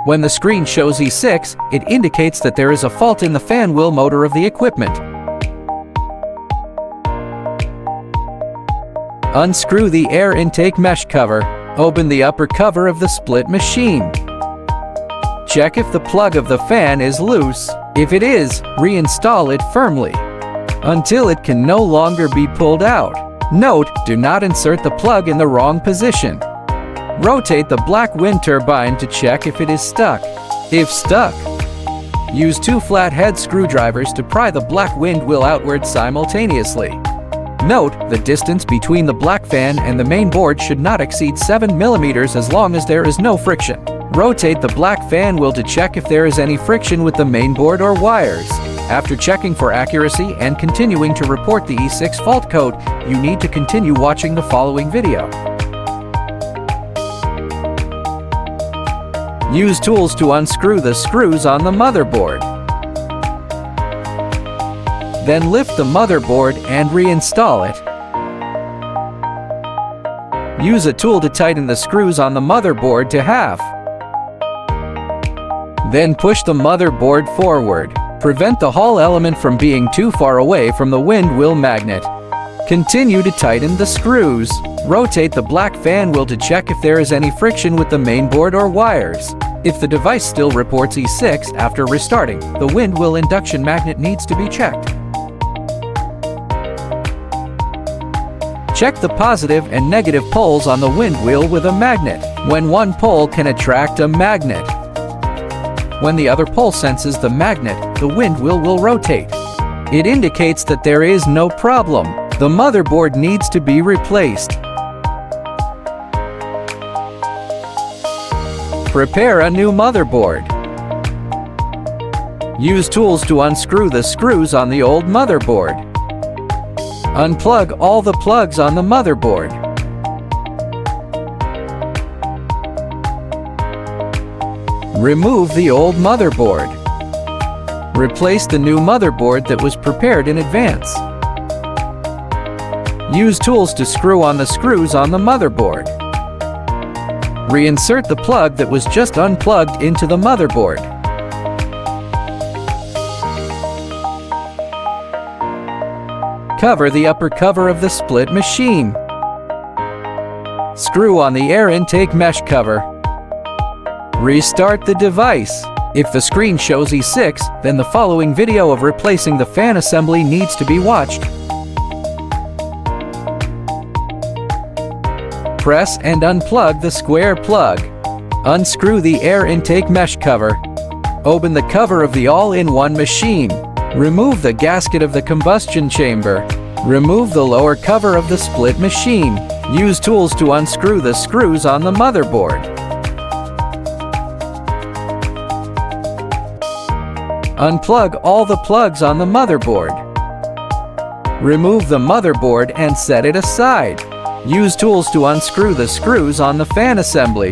When the screen shows E-6, it indicates that there is a fault in the fan wheel motor of the equipment. Unscrew the air intake mesh cover. Open the upper cover of the split machine. Check if the plug of the fan is loose. If it is, reinstall it firmly until it can no longer be pulled out. Note: do not insert the plug in the wrong position. Rotate the black wind turbine to check if it is stuck. If stuck, use 2 flathead screwdrivers to pry the black wind wheel outward simultaneously. Note: the distance between the black fan and the main board should not exceed 7 mm as long as there is no friction. Rotate the black fan wheel to check if there is any friction with the main board or wires. After checking for accuracy and continuing to report the E-6 fault code, you need to continue watching the following video. Use tools to unscrew the screws on the motherboard. Then lift the motherboard and reinstall it. Use a tool to tighten the screws on the motherboard to half. Then push the motherboard forward. Prevent the Hall element from being too far away from the wind wheel magnet. Continue to tighten the screws. Rotate the black fan wheel to check if there is any friction with the main board or wires. If the device still reports E-6 after restarting, the wind wheel induction magnet needs to be checked. Check the positive and negative poles on the wind wheel with a magnet. When one pole can attract a magnet. When the other pole senses the magnet, the wind wheel will rotate. It indicates that there is no problem. The motherboard needs to be replaced. Prepare a new motherboard. Use tools to unscrew the screws on the old motherboard. Unplug all the plugs on the motherboard. Remove the old motherboard. Replace the new motherboard that was prepared in advance. Use tools to screw on the screws on the motherboard. Reinsert the plug that was just unplugged into the motherboard. Cover the upper cover of the split machine. Screw on the air intake mesh cover. Restart the device. If the screen shows E-6, then the following video of replacing the fan assembly needs to be watched. Press and unplug the square plug. Unscrew the air intake mesh cover. Open the cover of the all-in-one machine. Remove the gasket of the combustion chamber. Remove the lower cover of the split machine. Use tools to unscrew the screws on the motherboard. Unplug all the plugs on the motherboard. Remove the motherboard and set it aside. Use tools to unscrew the screws on the fan assembly.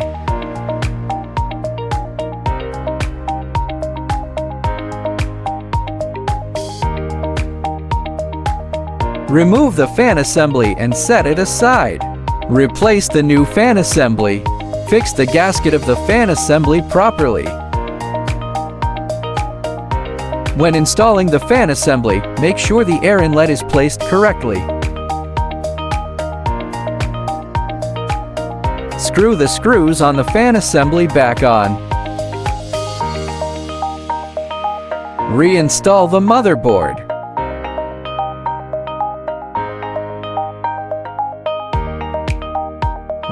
Remove the fan assembly and set it aside. Replace the new fan assembly. Fix the gasket of the fan assembly properly. When installing the fan assembly, make sure the air inlet is placed correctly. Screw the screws on the fan assembly back on. Reinstall the motherboard.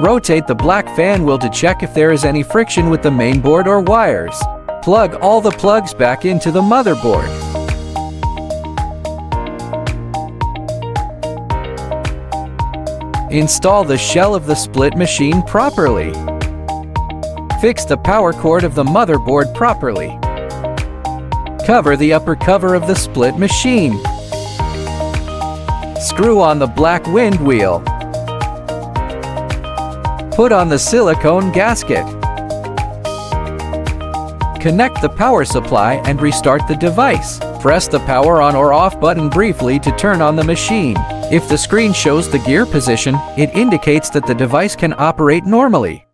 Rotate the black fan wheel to check if there is any friction with the main board or wires. Plug all the plugs back into the motherboard. Install the shell of the split machine properly. Fix the power cord of the motherboard properly. Cover the upper cover of the split machine. Screw on the black wind wheel. Put on the silicone gasket. Connect the power supply and restart the device. Press the power on or off button briefly to turn on the machine. If the screen shows the gear position, it indicates that the device can operate normally.